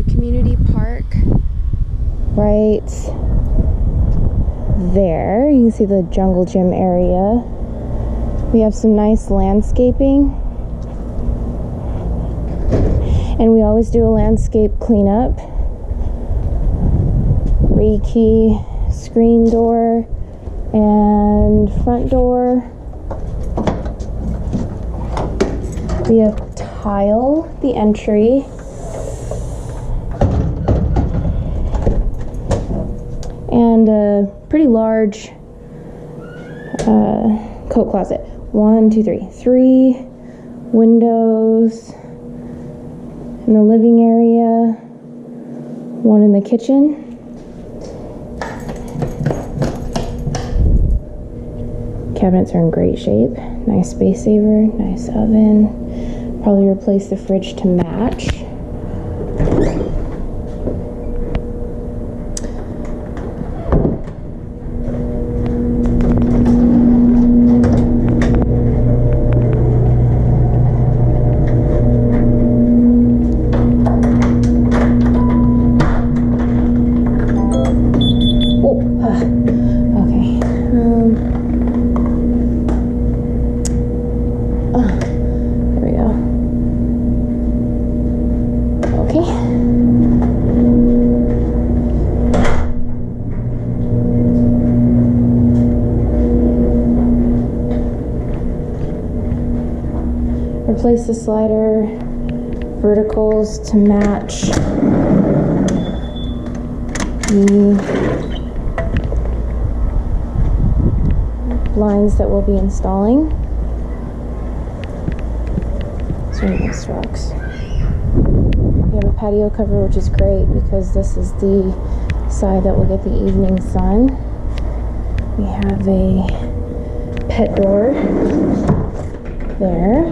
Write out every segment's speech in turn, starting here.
the community park right there. You can see the jungle gym area. We have some nice landscaping. And we always do a landscape cleanup. Rekey, screen door, and front door. We have tile the entry. And a pretty large coat closet. 3 windows in the living area, 1 in the kitchen. Cabinets are in great shape. Nice space saver, nice oven. Probably replace the fridge to match. Replace the slider verticals to match the blinds that we'll be installing. So nice rocks. We have a patio cover, which is great because this is the side that will get the evening sun. We have a pet door there.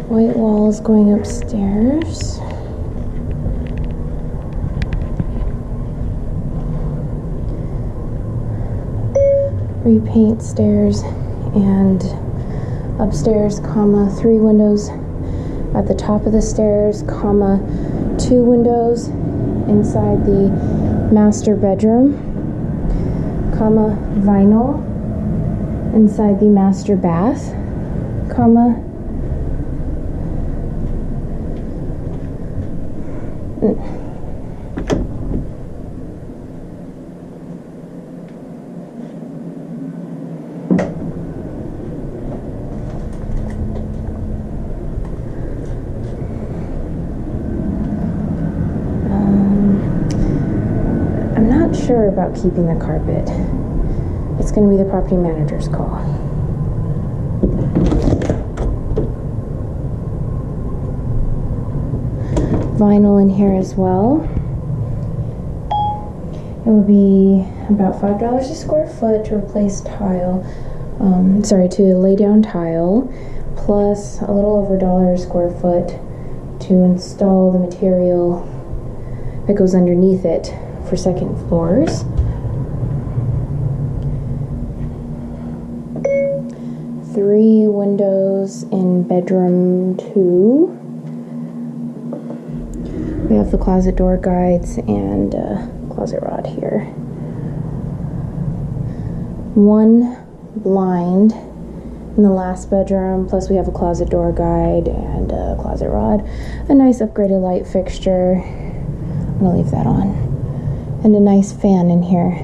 White walls going upstairs. Repaint stairs and upstairs, 3 windows at the top of the stairs, 2 windows inside the master bedroom, vinyl inside the master bath, I'm not sure about keeping the carpet. It's going to be the property manager's call. Vinyl in here as well. It will be about $5 a square foot to replace tile, to lay down tile, plus a little over $1 a square foot to install the material that goes underneath it for second floors. Three windows in bedroom 2. We have the closet door guides and closet rod here. 1 blind in the last bedroom, plus we have a closet door guide and a closet rod. A nice upgraded light fixture. I'm gonna leave that on. And a nice fan in here.